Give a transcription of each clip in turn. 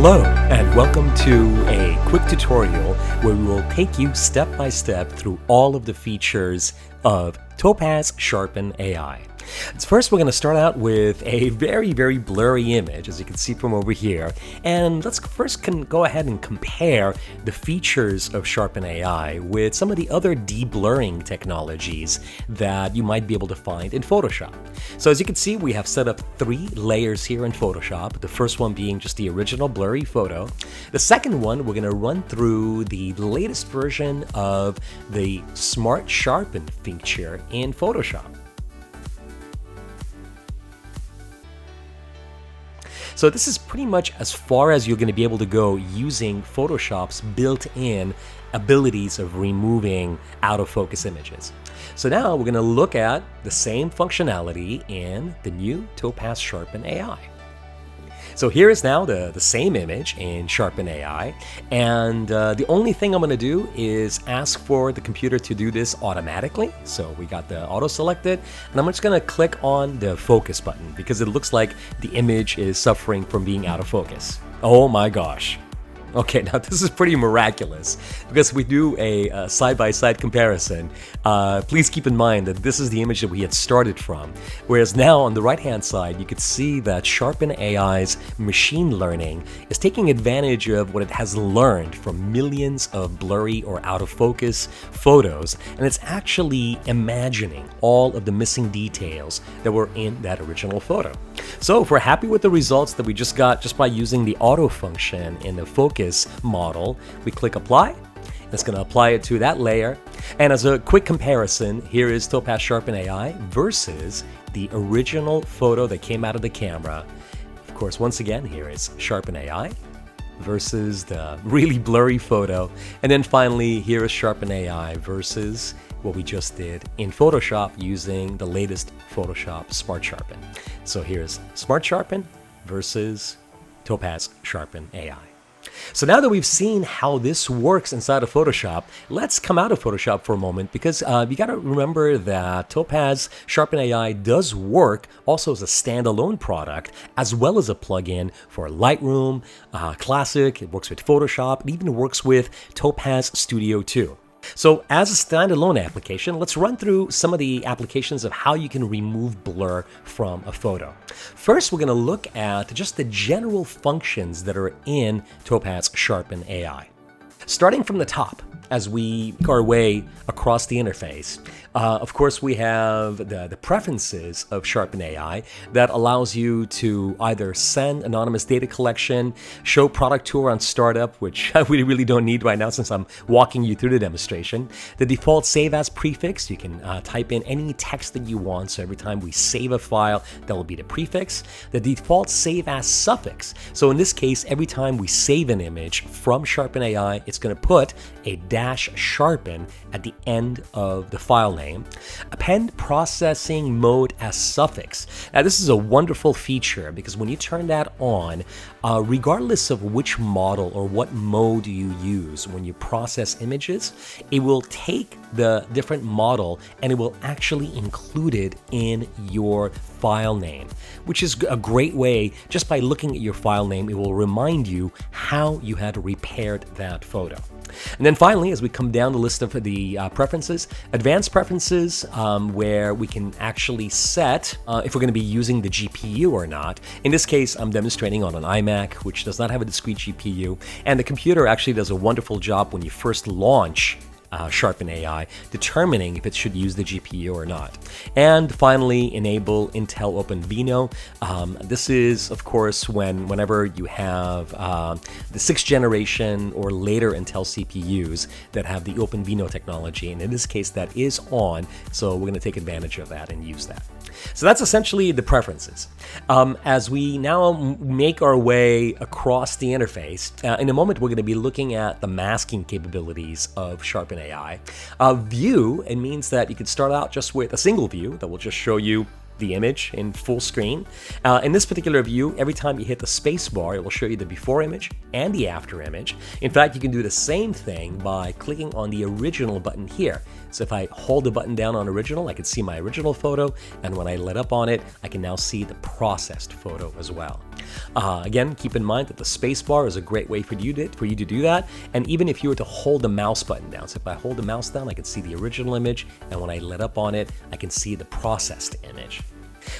Hello, and welcome to a quick tutorial where we will take you step by step through all of the features of Topaz Sharpen AI. First, we're going to start out with a very blurry image, as you can see from over here. And let's first go ahead and compare the features of Sharpen AI with some of the other deblurring technologies that you might be able to find in Photoshop. So as you can see, we have set up 3 layers here in Photoshop. The first one being just the original blurry photo. The second one, we're going to run through the latest version of the Smart Sharpen feature in Photoshop. So this is pretty much as far as you're going to be able to go using Photoshop's built-in abilities of removing out-of-focus images. So now we're going to look at the same functionality in the new Topaz Sharpen AI. So here is now the same image in Sharpen AI, and the only thing I'm going to do is ask for the computer to do this automatically. So we got the auto selected, and I'm just going to click on the focus button because it looks like the image is suffering from being out of focus. Oh my gosh. Okay, now this is pretty miraculous because we do a side-by-side comparison. Please keep in mind that this is the image that we had started from, whereas now on the right-hand side, you could see that Sharpen AI's machine learning is taking advantage of what it has learned from millions of blurry or out-of-focus photos, and it's actually imagining all of the missing details that were in that original photo. So if we're happy with the results that we just got just by using the auto function in the focus model, we click apply. It's going to apply it to that layer. And as a quick comparison, here is Topaz Sharpen AI versus the original photo that came out of the camera. Of course, once again, here is Sharpen AI versus the really blurry photo. And then finally, here is Sharpen AI versus what we just did in Photoshop using the latest Photoshop Smart Sharpen. So here's Smart Sharpen versus Topaz Sharpen AI. So now that we've seen how this works inside of Photoshop, let's come out of Photoshop for a moment because you got to remember that Topaz Sharpen AI does work also as a standalone product as well as a plugin for Lightroom, Classic. It works with Photoshop. It even works with Topaz Studio 2. So as a standalone application, let's run through some of the applications of how you can remove blur from a photo. First, we're going to look at just the general functions that are in Topaz Sharpen AI. Starting from the top, as we make our way across the interface, of course, we have the preferences of Sharpen AI that allows you to either send anonymous data collection, show product tour on startup, which we really don't need right now since I'm walking you through the demonstration. The default save as prefix, you can type in any text that you want. So every time we save a file, that will be the prefix. The default save as suffix. So in this case, every time we save an image from Sharpen AI, it's going to put a -sharpen at the end of the file name. Append processing mode as suffix. Now this is a wonderful feature because when you turn that on, regardless of which model or what mode you use when you process images, it will take the different model and it will actually include it in your file name, which is a great way. Just by looking at your file name, it will remind you how you had repaired that photo. And then finally, as we come down the list of the preferences, advanced preferences, where we can actually set if we're going to be using the GPU or not. In this case, I'm demonstrating on an iMac, which does not have a discrete GPU, and the computer actually does a wonderful job when you first launch Sharpen AI, determining if it should use the GPU or not. And finally, enable Intel OpenVINO. This is, of course, whenever you have the 6th generation or later Intel CPUs that have the OpenVINO technology, and in this case, that is on, so we're going to take advantage of that and use that. So that's essentially the preferences. As we now make our way across the interface, in a moment we're going to be looking at the masking capabilities of Sharpen AI. View, it means that you can start out just with a single view that will just show you the image in full screen. In this particular view, every time you hit the space bar, it will show you the before image and the after image. In fact, you can do the same thing by clicking on the original button here. So if I hold the button down on original, I can see my original photo, and when I let up on it, I can now see the processed photo as well. Again, keep in mind that the space bar is a great way for you to do that. And even if you were to hold the mouse button down, so if I hold the mouse down, I can see the original image, and when I let up on it, I can see the processed image.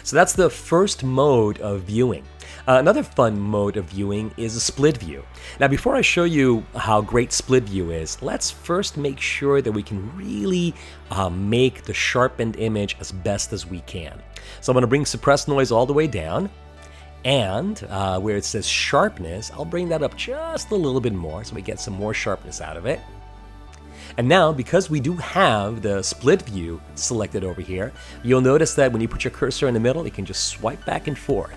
So that's the first mode of viewing. Another fun mode of viewing is a split view. Now, before I show you how great split view is, let's first make sure that we can really make the sharpened image as best as we can. So I'm going to bring suppressed noise all the way down, and where it says sharpness, I'll bring that up just a little bit more so we get some more sharpness out of it. And now, because we do have the split view selected over here, you'll notice that when you put your cursor in the middle, you can just swipe back and forth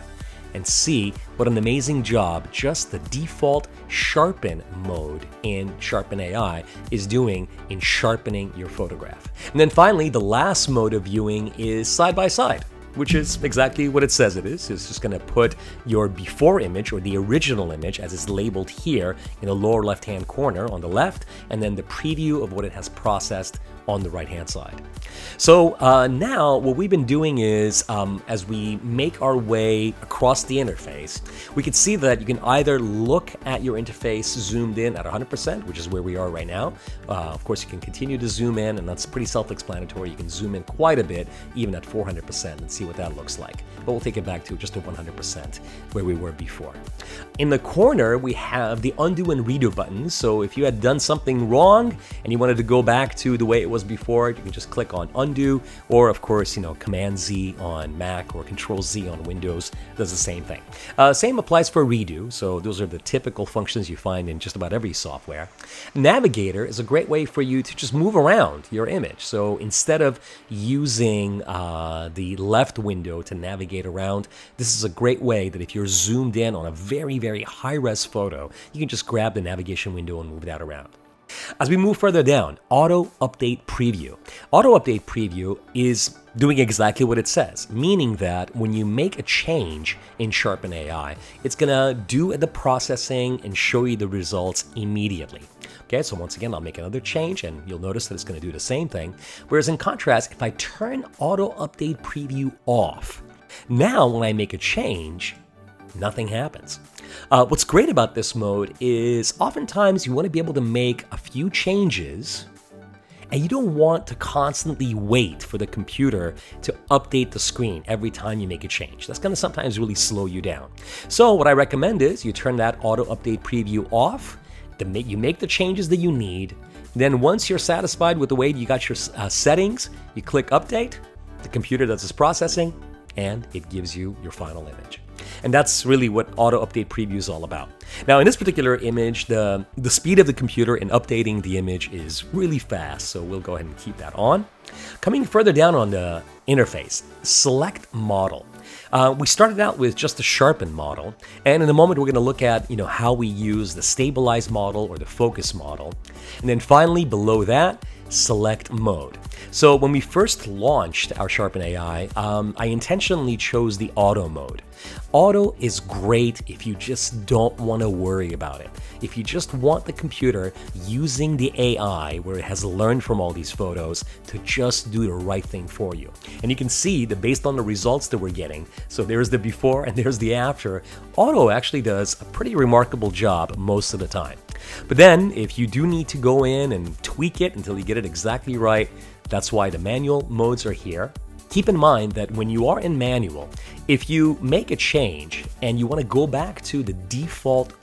and see what an amazing job just the default sharpen mode in Sharpen AI is doing in sharpening your photograph. And then finally, the last mode of viewing is side by side, which is exactly what it says it is. It's just going to put your before image, or the original image as it's labeled here in the lower left-hand corner on the left, and then the preview of what it has processed on the right-hand side. So now what we've been doing is, as we make our way across the interface, we can see that you can either look at your interface zoomed in at 100%, which is where we are right now. Of course, you can continue to zoom in, and that's pretty self-explanatory. You can zoom in quite a bit, even at 400%, and see what that looks like. But we'll take it back to just a 100% where we were before. In the corner, we have the undo and redo buttons. So if you had done something wrong and you wanted to go back to the way it was before, you can just click on undo, or of course, Command Z on Mac or Control Z on Windows does the same thing. Same applies for redo. So those are the typical functions you find in just about every software. Navigator is a great way for you to just move around your image. So instead of using the left window to navigate around, this is a great way that if you're zoomed in on a very, very high-res photo, you can just grab the navigation window and move that around. As we move further down, Auto Update Preview. Auto Update Preview is doing exactly what it says, meaning that when you make a change in Sharpen AI, it's going to do the processing and show you the results immediately. Okay, so once again, I'll make another change, and you'll notice that it's going to do the same thing. Whereas in contrast, if I turn Auto Update Preview off, now when I make a change, nothing happens. What's great about this mode is oftentimes you want to be able to make a few changes, and you don't want to constantly wait for the computer to update the screen every time you make a change. That's going to sometimes really slow you down. So what I recommend is you turn that Auto Update Preview off, you make the changes that you need. Then once you're satisfied with the way you got your settings, you click Update, the computer does its processing, and it gives you your final image. And that's really what Auto Update Preview is all about. Now, in this particular image, the speed of the computer in updating the image is really fast, so we'll go ahead and keep that on. Coming further down on the interface, select model. We started out with just the sharpen model, and in a moment we're going to look at how we use the stabilize model or the focus model. And then finally, below that, select mode. So when we first launched our Sharpen AI, I intentionally chose the auto mode. Auto is great if you just don't want to worry about it. If you just want the computer using the AI, where it has learned from all these photos, to just do the right thing for you. And you can see that based on the results that we're getting, so there's the before and there's the after, Auto actually does a pretty remarkable job most of the time. But then, if you do need to go in and tweak it until you get it exactly right, that's why the manual modes are here. Keep in mind that when you are in manual, if you make a change and you want to go back to the default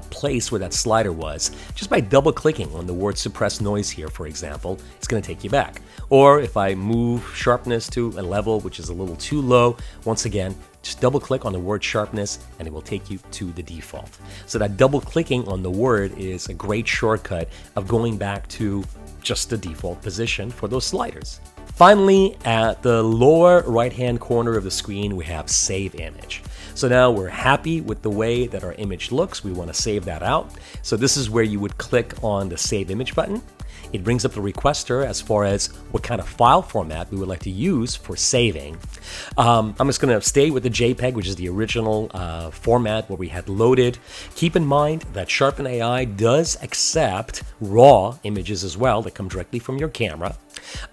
place where that slider was, just by double-clicking on the word suppress noise here, for example, it's going to take you back. Or if I move sharpness to a level which is a little too low, once again, just double-click on the word sharpness and it will take you to the default. So that double-clicking on the word is a great shortcut of going back to just the default position for those sliders. Finally, at the lower right-hand corner of the screen, we have Save Image. So now we're happy with the way that our image looks. We want to save that out. So this is where you would click on the Save Image button. It brings up the requester as far as what kind of file format we would like to use for saving. I'm just going to stay with the JPEG, which is the original format what we had loaded. Keep in mind that Sharpen AI does accept raw images as well that come directly from your camera.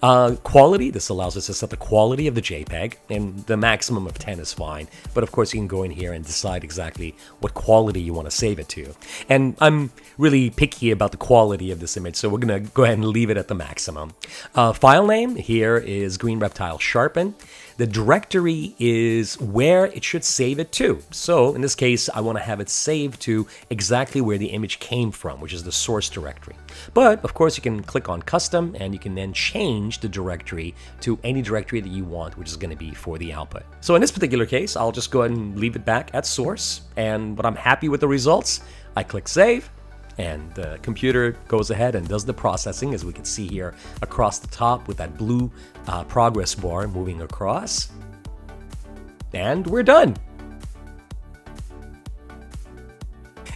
Quality, this allows us to set the quality of the JPEG, and the maximum of 10 is fine. But of course, you can go in here and decide exactly what quality you want to save it to. And I'm really picky about the quality of this image, so we're going to go ahead and leave it at the maximum. File name here is Green Reptile Sharpen. The directory is where it should save it to. So in this case, I want to have it saved to exactly where the image came from, which is the source directory. But of course, you can click on custom and you can then change the directory to any directory that you want, which is going to be for the output. So in this particular case, I'll just go ahead and leave it back at source. And when I'm happy with the results, I click save. And the computer goes ahead and does the processing, as we can see here across the top with that blue progress bar moving across. And we're done.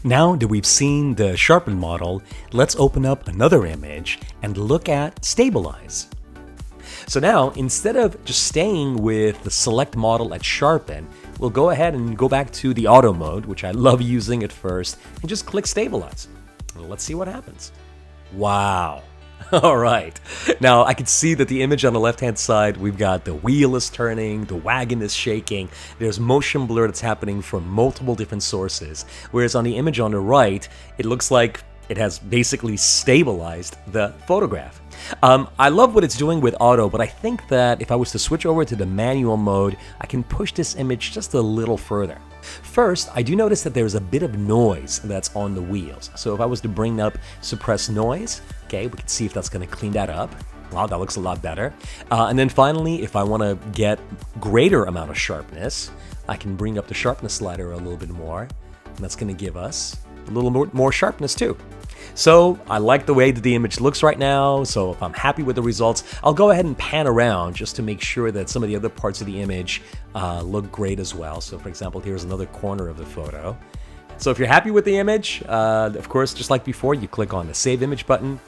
Now that we've seen the sharpen model, let's open up another image and look at stabilize. So now, instead of just staying with the select model at sharpen, we'll go ahead and go back to the auto mode, which I love using at first, and just click stabilize. Let's see what happens. Wow. All right. Now I can see that the image on the left-hand side, we've got the wheel is turning, the wagon is shaking, there's motion blur that's happening from multiple different sources. Whereas on the image on the right, it looks like it has basically stabilized the photograph. I love what it's doing with auto, but I think that if I was to switch over to the manual mode, I can push this image just a little further. First, I do notice that there's a bit of noise that's on the wheels. So if I was to bring up suppress noise, okay, we can see if that's going to clean that up. Wow, that looks a lot better. And then finally, if I want to get greater amount of sharpness, I can bring up the sharpness slider a little bit more, and that's going to give us a little more sharpness too. So I like the way that the image looks right now, so if I'm happy with the results, I'll go ahead and pan around just to make sure that some of the other parts of the image look great as well. So for example, here's another corner of the photo. So if you're happy with the image, of course, just like before, you click on the Save Image button.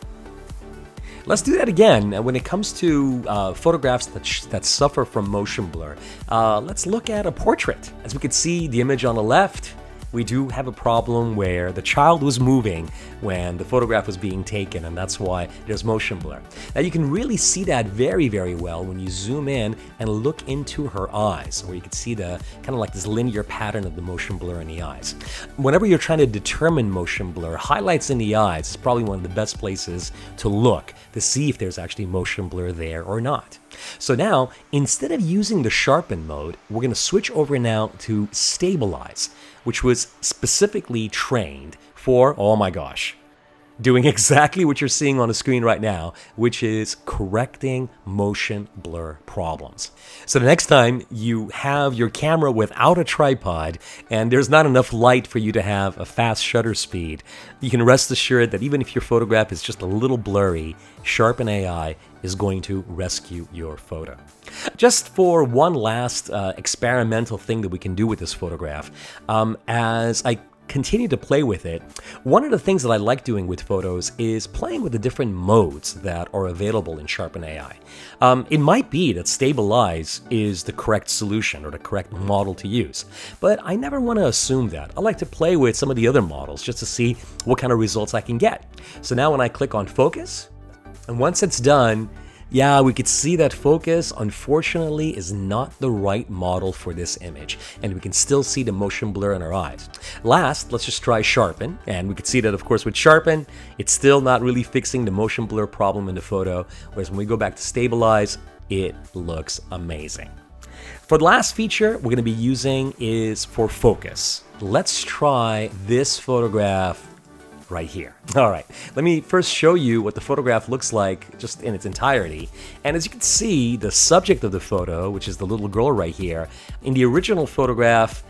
Let's do that again. When it comes to photographs that suffer from motion blur, let's look at a portrait. As we can see, the image on the left, we do have a problem where the child was moving when the photograph was being taken, and that's why there's motion blur. Now you can really see that very, very well when you zoom in and look into her eyes, where you can see the kind of like this linear pattern of the motion blur in the eyes. Whenever you're trying to determine motion blur, highlights in the eyes is probably one of the best places to look to see if there's actually motion blur there or not. So now, instead of using the sharpen mode, we're going to switch over now to stabilize, which was specifically trained for, oh my gosh, doing exactly what you're seeing on the screen right now, which is correcting motion blur problems. So the next time you have your camera without a tripod and there's not enough light for you to have a fast shutter speed, you can rest assured that even if your photograph is just a little blurry, Sharpen AI is going to rescue your photo. Just for one last experimental thing that we can do with this photograph, as I continue to play with it, one of the things that I like doing with photos is playing with the different modes that are available in Sharpen AI. It might be that Stabilize is the correct solution or the correct model to use, but I never want to assume that. I like to play with some of the other models just to see what kind of results I can get. So now when I click on Focus, and once it's done, yeah, we could see that focus, unfortunately, is not the right model for this image, and we can still see the motion blur in our eyes. Last, let's just try Sharpen, and we can see that, of course, with Sharpen, it's still not really fixing the motion blur problem in the photo, whereas when we go back to Stabilize, it looks amazing. For the last feature we're going to be using is for focus. Let's try this photograph right here. All right, let me first show you what the photograph looks like just in its entirety. And as you can see, the subject of the photo, which is the little girl right here, in the original photograph,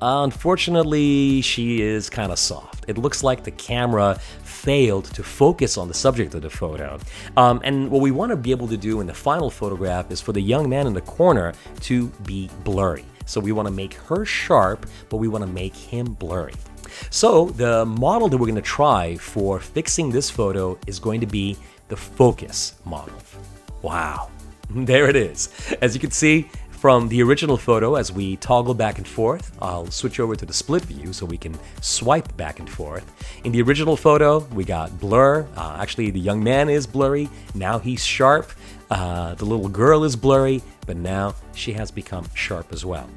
unfortunately, she is kind of soft. It looks like the camera failed to focus on the subject of the photo. And what we want to be able to do in the final photograph is for the young man in the corner to be blurry. So we want to make her sharp, but we want to make him blurry. So the model that we're going to try for fixing this photo is going to be the focus model. Wow, there it is. As you can see from the original photo, as we toggle back and forth, I'll switch over to the split view so we can swipe back and forth. In the original photo, we got blur. Actually, the young man is blurry. Now he's sharp. The little girl is blurry, but now she has become sharp as well.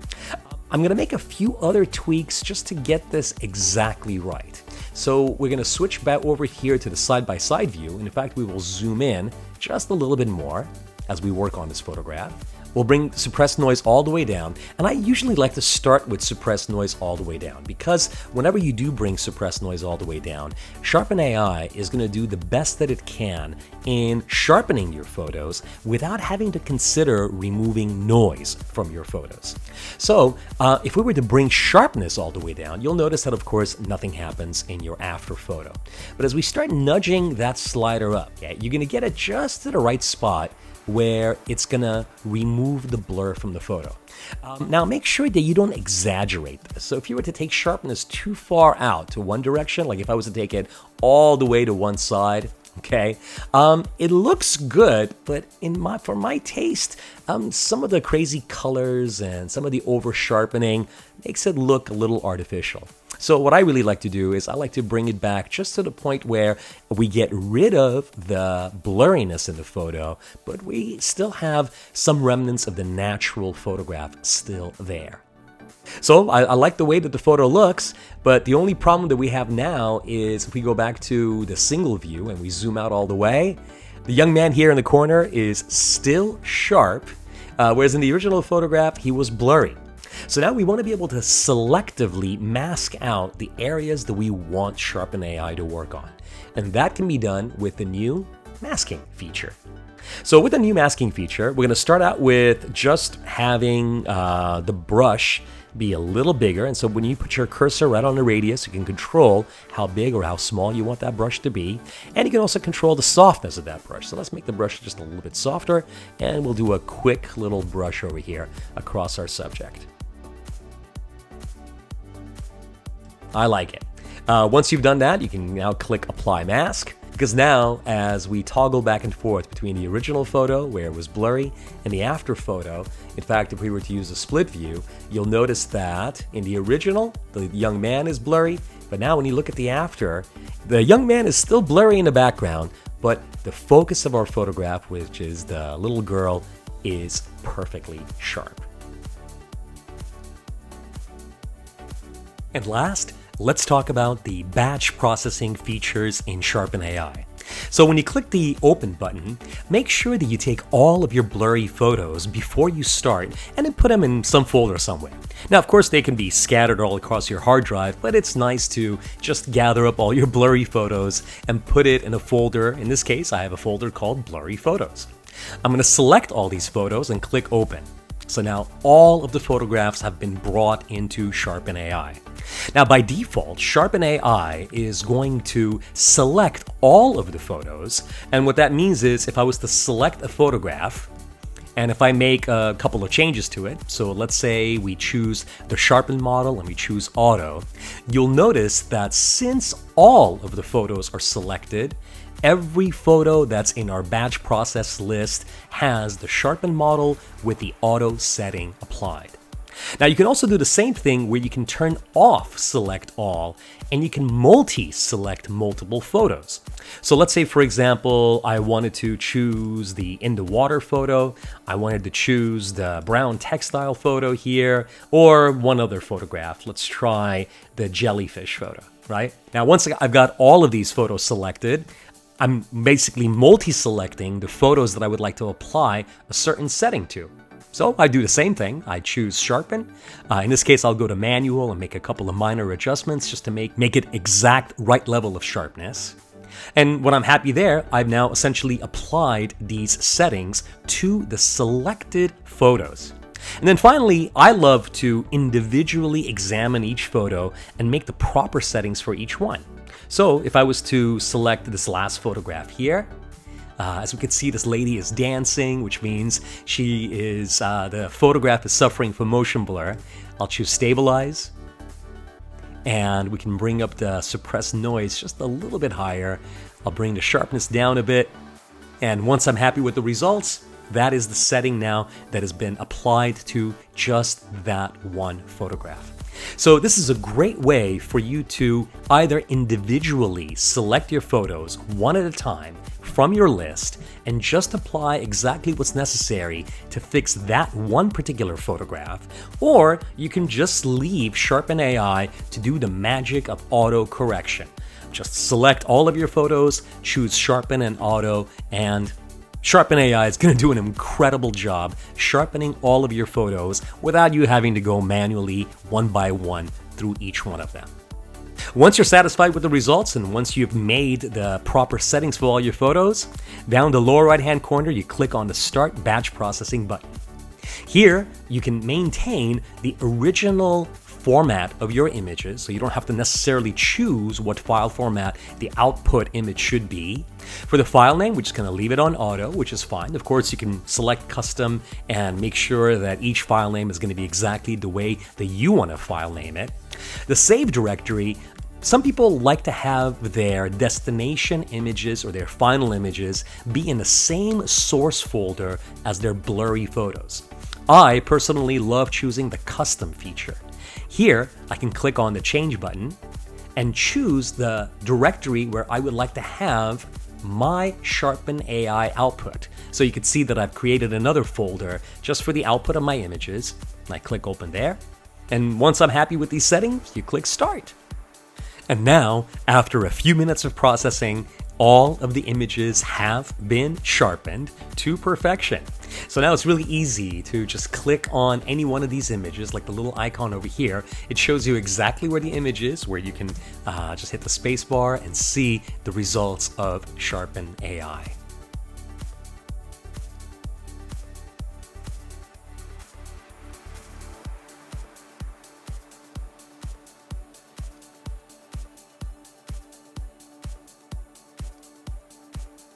I'm going to make a few other tweaks just to get this exactly right. So we're going to switch back over here to the side-by-side view. And in fact, we will zoom in just a little bit more as we work on this photograph. We'll bring suppressed noise all the way down, and I usually like to start with suppressed noise all the way down because whenever you do bring suppressed noise all the way down, Sharpen AI is going to do the best that it can in sharpening your photos without having to consider removing noise from your photos. So if we were to bring sharpness all the way down, you'll notice that of course nothing happens in your after photo. But as we start nudging that slider up, you're going to get it just to the right spot where it's gonna remove the blur from the photo. Now make sure that you don't exaggerate this. So if you were to take sharpness too far out to one direction, like if I was to take it all the way to one side, okay, it looks good, but for my taste, some of the crazy colors and some of the over sharpening makes it look a little artificial. So what I really like to do is I like to bring it back just to the point where we get rid of the blurriness in the photo, but we still have some remnants of the natural photograph still there. So I like the way that the photo looks, but the only problem that we have now is if we go back to the single view and we zoom out all the way, the young man here in the corner is still sharp, whereas in the original photograph, he was blurry. So now we want to be able to selectively mask out the areas that we want Sharpen AI to work on. And that can be done with the new masking feature. So with the new masking feature, we're going to start out with just having the brush be a little bigger. And so when you put your cursor right on the radius, you can control how big or how small you want that brush to be. And you can also control the softness of that brush. So let's make the brush just a little bit softer. And we'll do a quick little brush over here across our subject. I like it. Once you've done that, you can now click Apply Mask, because now as we toggle back and forth between the original photo where it was blurry and the after photo, in fact, if we were to use a split view, you'll notice that in the original, the young man is blurry, but now when you look at the after, the young man is still blurry in the background, but the focus of our photograph, which is the little girl, is perfectly sharp. And last, let's talk about the batch processing features in Sharpen AI. So when you click the Open button, make sure that you take all of your blurry photos before you start and then put them in some folder somewhere. Now, of course, they can be scattered all across your hard drive, but it's nice to just gather up all your blurry photos and put it in a folder. In this case, I have a folder called Blurry Photos. I'm going to select all these photos and click Open. So now all of the photographs have been brought into Sharpen AI. Now by default, Sharpen AI is going to select all of the photos. And what that means is if I was to select a photograph, and if I make a couple of changes to it, so let's say we choose the sharpen model and we choose auto, you'll notice that since all of the photos are selected, every photo that's in our batch process list has the sharpen model with the auto setting applied. Now you can also do the same thing where you can turn off select all and you can multi-select multiple photos. So let's say, for example, I wanted to choose the in the water photo, I wanted to choose the brown textile photo here, or one other photograph. Let's try the jellyfish photo, right? Now once I've got all of these photos selected, I'm basically multi-selecting the photos that I would like to apply a certain setting to. So I do the same thing. I choose Sharpen. In this case, I'll go to Manual and make a couple of minor adjustments just to make it exact right level of sharpness. And when I'm happy there, I've now essentially applied these settings to the selected photos. And then finally, I love to individually examine each photo and make the proper settings for each one. So if I was to select this last photograph here, as we can see, this lady is dancing, which means the photograph is suffering from motion blur. I'll choose Stabilize, and we can bring up the suppressed noise just a little bit higher. I'll bring the sharpness down a bit, and once I'm happy with the results, that is the setting now that has been applied to just that one photograph. So this is a great way for you to either individually select your photos one at a time from your list and just apply exactly what's necessary to fix that one particular photograph, or you can just leave Sharpen AI to do the magic of auto correction. Just select all of your photos, choose Sharpen and Auto, and Sharpen AI is going to do an incredible job sharpening all of your photos without you having to go manually one by one through each one of them. Once you're satisfied with the results and once you've made the proper settings for all your photos, down the lower right-hand corner, you click on the Start Batch Processing button. Here, you can maintain the original format of your images, so you don't have to necessarily choose what file format the output image should be. For the file name, we're just going to leave it on auto, which is fine. Of course, you can select custom and make sure that each file name is going to be exactly the way that you want to file name it. The save directory, some people like to have their destination images or their final images be in the same source folder as their blurry photos. I personally love choosing the custom feature. Here, I can click on the change button and choose the directory where I would like to have my Sharpen AI output. So you can see that I've created another folder just for the output of my images. I click open there. And once I'm happy with these settings, you click start. And now, after a few minutes of processing, all of the images have been sharpened to perfection. So now it's really easy to just click on any one of these images, like the little icon over here. It shows you exactly where the image is, where you can just hit the space bar and see the results of Sharpen AI.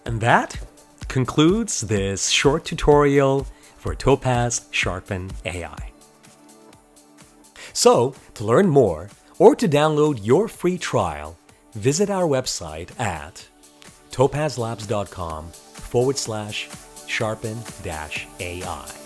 And that concludes this short tutorial for Topaz Sharpen AI. So, to learn more or to download your free trial, visit our website at topazlabs.com/sharpen-AI.